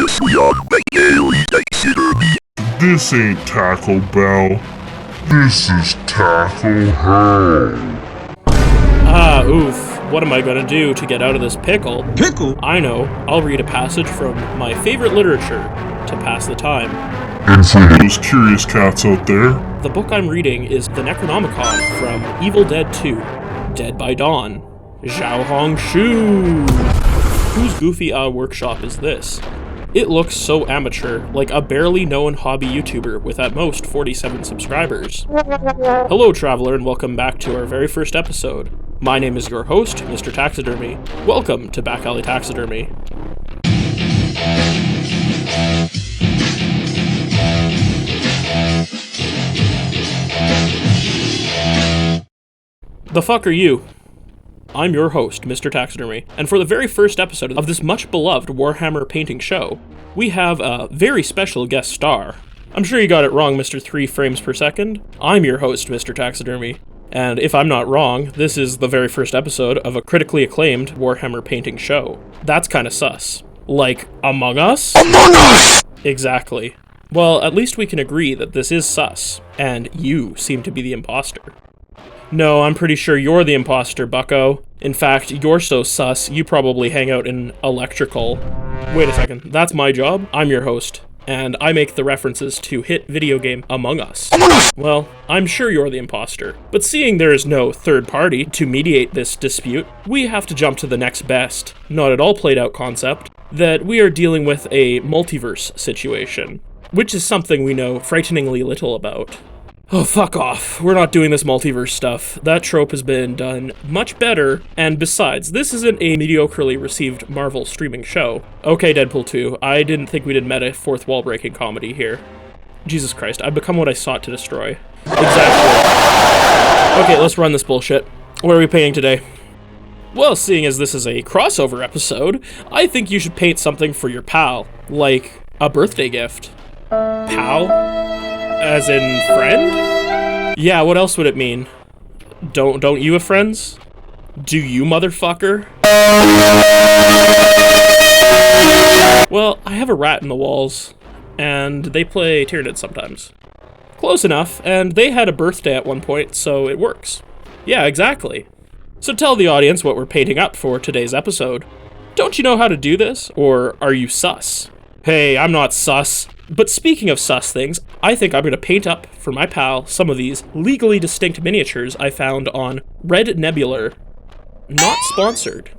Previously on Backalley Taxidermy. This ain't Taco Bell. This is Taco Hell. Oof. What am I gonna do to get out of this pickle? Pickle? I know. I'll read a passage from my favorite literature to pass the time. And for those curious cats out there, The book I'm reading is The Necronomicon from Evil Dead 2, Dead by Dawn. Zhao Hong Shu! Whose goofy workshop is this? It looks so amateur, like a barely known hobby YouTuber with at most 47 subscribers. Hello traveler and welcome back to our very first episode. My name is your host, Mr. Taxidermy. Welcome to Backalley Taxidermy. The fuck are you? I'm your host, Mr. Taxidermy, and for the very first episode of this much-beloved Warhammer painting show, we have a very special guest star. I'm sure you got it wrong, Mr. 3 frames per second. I'm your host, Mr. Taxidermy, and if I'm not wrong, this is the very first episode of a critically acclaimed Warhammer painting show. That's kinda sus. Like, Among Us? Among Us! Exactly. Well, at least we can agree that this is sus, and you seem to be the imposter. No, I'm pretty sure you're the imposter, bucko. In fact, you're so sus, you probably hang out in electrical. Wait a second, that's my job? I'm your host, and I make the references to hit video game Among Us. Well, I'm sure you're the imposter, but seeing there is no third party to mediate this dispute, we have to jump to the next best, not at all played out concept, that we are dealing with a multiverse situation, which is something we know frighteningly little about. Oh, fuck off. We're not doing this multiverse stuff. That trope has been done much better, and besides, this isn't a mediocrely received Marvel streaming show. Okay, Deadpool 2, I didn't think we did meta fourth wall breaking comedy here. Jesus Christ, I've become what I sought to destroy. Exactly. Okay, let's run this bullshit. What are we painting today? Well, seeing as this is a crossover episode, I think you should paint something for your pal, like a birthday gift. Pal? As in friend? Yeah, what else would it mean? Don't you have friends? Do you, motherfucker? Well, I have a rat in the walls, and they play Tyranid sometimes. Close enough, and they had a birthday at one point, so it works. Yeah, exactly. So tell the audience what we're painting up for today's episode. Don't you know how to do this, or are you sus? Hey, I'm not sus. But speaking of sus things, I think I'm going to paint up for my pal some of these legally distinct miniatures I found on Red Nebular. Not sponsored.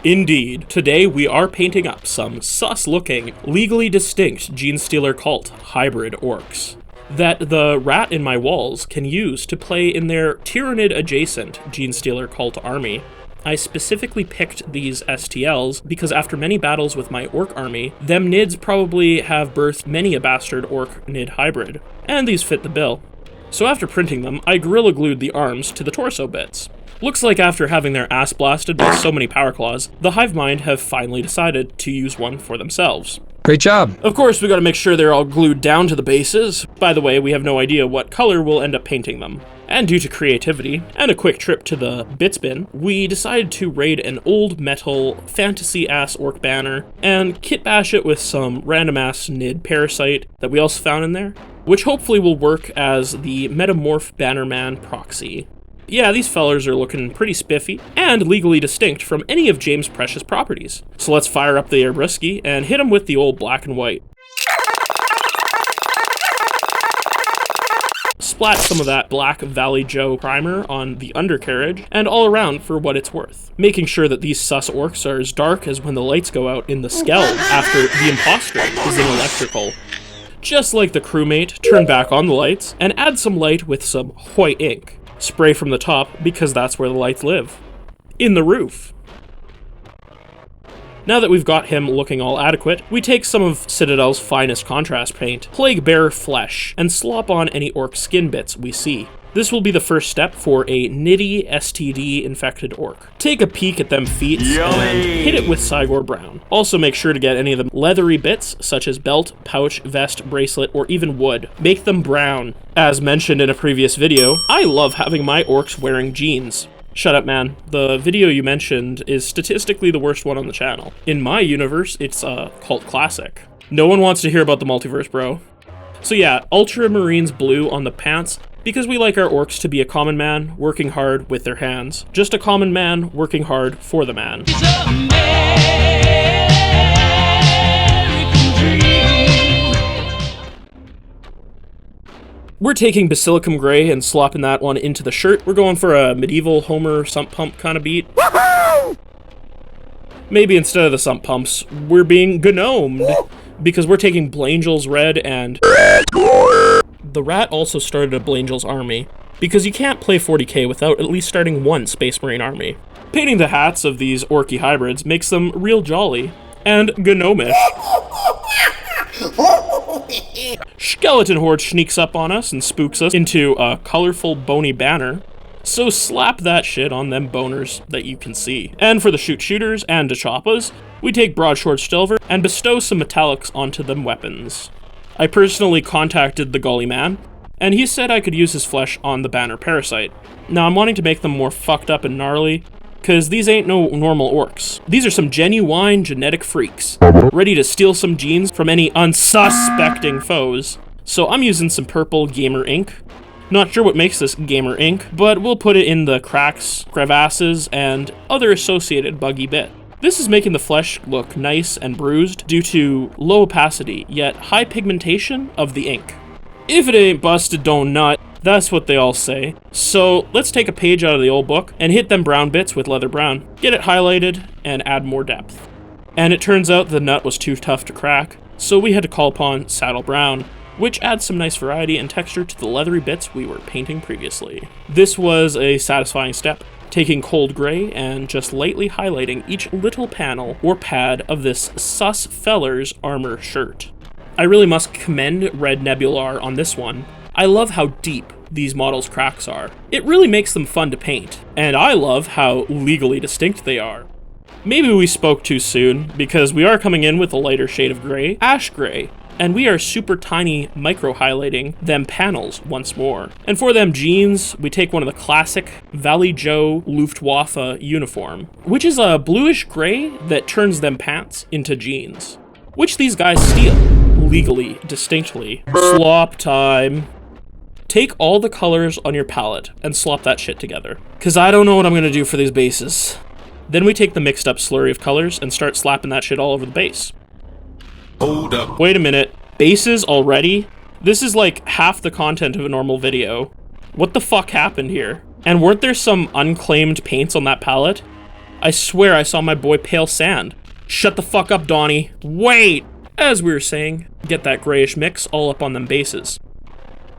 Indeed, today we are painting up some sus-looking, legally distinct Genestealer Cult hybrid orcs that the rat in my walls can use to play in their Tyranid-adjacent Genestealer Cult army. I specifically picked these STLs because after many battles with my orc army, them nids probably have birthed many a bastard orc nid hybrid, and these fit the bill. So after printing them, I gorilla glued the arms to the torso bits. Looks like after having their ass blasted by so many power claws, the hive mind have finally decided to use one for themselves. Great job. Of course, we gotta make sure they're all glued down to the bases. By the way, we have no idea what color we'll end up painting them. And due to creativity, and a quick trip to the bits bin, we decided to raid an old metal, fantasy-ass orc banner, and kit bash it with some random-ass nid parasite that we also found in there, which hopefully will work as the Metamorph Bannerman proxy. Yeah, these fellers are looking pretty spiffy, and legally distinct from any of James' precious properties. So let's fire up the Airbrusky and hit him with the old black and white. Splat some of that Black Valley Joe primer on the undercarriage, and all around for what it's worth. Making sure that these sus orcs are as dark as when the lights go out in the skeld after the imposter is in electrical. Just like the crewmate, turn back on the lights, and add some light with some white ink. Spray from the top, because that's where the lights live. In the roof. Now that we've got him looking all adequate, we take some of Citadel's finest contrast paint, Plague Bear Flesh, and slop on any orc skin bits we see. This will be the first step for a nitty STD infected orc. Take a peek at them feet and hit it with Cygor Brown. Also make sure to get any of the leathery bits, such as belt, pouch, vest, bracelet, or even wood. Make them brown. As mentioned in a previous video, I love having my orcs wearing jeans. Shut up, man. The video you mentioned is statistically the worst one on the channel. In my universe, it's a cult classic. No one wants to hear about the multiverse, bro. So yeah, Ultramarines blue on the pants, because we like our orcs to be a common man working hard with their hands. Just a common man working hard for the man. We're taking Basilicum Gray and slopping that one into the shirt. We're going for a medieval Homer sump pump kind of beat. Maybe instead of the sump pumps, we're being gnomed, because we're taking Blangel's red and... The rat also started a Blangel's army, because you can't play 40k without at least starting one Space Marine army. Painting the hats of these orky hybrids makes them real jolly, and gnomish. Skeleton Horde sneaks up on us and spooks us into a colorful bony banner. So slap that shit on them boners that you can see. And for the shooters and Dachappas, we take Broadsword Silver and bestow some metallics onto them weapons. I personally contacted the Gully Man, and he said I could use his flesh on the banner parasite. Now I'm wanting to make them more fucked up and gnarly, cause these ain't no normal orcs. These are some genuine genetic freaks, ready to steal some genes from any unsuspecting foes. So I'm using some purple gamer ink. Not sure what makes this gamer ink, but we'll put it in the cracks, crevasses, and other associated buggy bit. This is making the flesh look nice and bruised due to low opacity, yet high pigmentation of the ink. If it ain't busted, don't nut. That's what they all say. So let's take a page out of the old book and hit them brown bits with leather brown. Get it highlighted and add more depth. And it turns out the nut was too tough to crack, so we had to call upon saddle brown, which adds some nice variety and texture to the leathery bits we were painting previously. This was a satisfying step, taking cold gray and just lightly highlighting each little panel or pad of this sus feller's armor shirt. I really must commend Red Nebular on this one. I love how deep these models' cracks are. It really makes them fun to paint, and I love how legally distinct they are. Maybe we spoke too soon, because we are coming in with a lighter shade of gray, ash gray, and we are super tiny micro-highlighting them panels once more. And for them jeans, we take one of the classic Valley Joe Luftwaffe uniform, which is a bluish gray that turns them pants into jeans, which these guys steal, legally, distinctly. Slop time. Take all the colors on your palette and slop that shit together, cause I don't know what I'm gonna do for these bases. Then we take the mixed up slurry of colors and start slapping that shit all over the base. Hold up. Wait a minute, bases already? This is like half the content of a normal video. What the fuck happened here? And weren't there some unclaimed paints on that palette? I swear I saw my boy Pale Sand. Shut the fuck up, Donnie. Wait! As we were saying, get that grayish mix all up on them bases.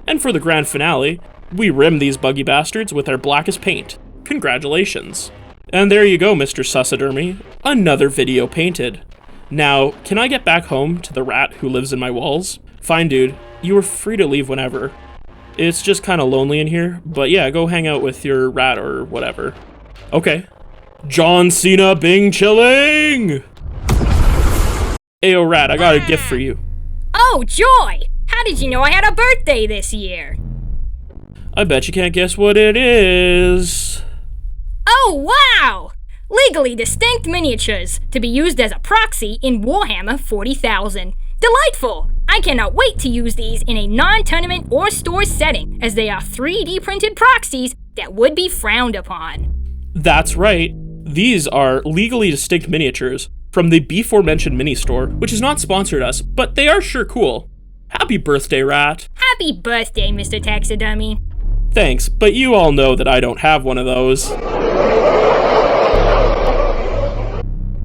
And for the grand finale, we rim these buggy bastards with our blackest paint. Congratulations. And there you go, Mr. Taxidermy. Another video painted. Now, can I get back home to the rat who lives in my walls? Fine, dude. You are free to leave whenever. It's just kind of lonely in here, but yeah, go hang out with your rat or whatever. Okay. John Cena Bing Chilling! Ayo, rat, I got a gift for you. Oh, joy! How did you know I had a birthday this year? I bet you can't guess what it is. Oh, wow! Legally distinct miniatures to be used as a proxy in Warhammer 40,000. Delightful! I cannot wait to use these in a non-tournament or store setting, as they are 3D printed proxies that would be frowned upon. That's right. These are legally distinct miniatures from the before-mentioned mini-store, which has not sponsored us, but they are sure cool. Happy birthday, rat. Happy birthday, Mr. Taxidermy. Thanks, but you all know that I don't have one of those.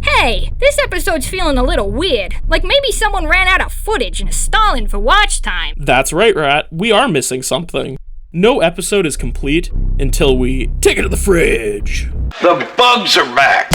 Hey, this episode's feeling a little weird. Like maybe someone ran out of footage and is stalling for watch time. That's right, rat. We are missing something. No episode is complete until we take it to the fridge. The bugs are back.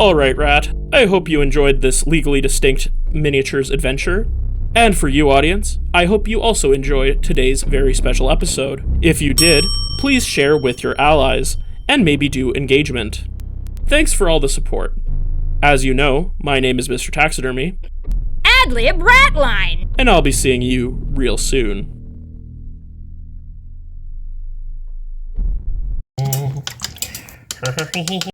Alright, Rat, I hope you enjoyed this legally distinct miniatures adventure. And for you, audience, I hope you also enjoyed today's very special episode. If you did, please share with your allies, and maybe do engagement. Thanks for all the support. As you know, my name is Mr. Taxidermy, Adlib Ratline! and I'll be seeing you real soon.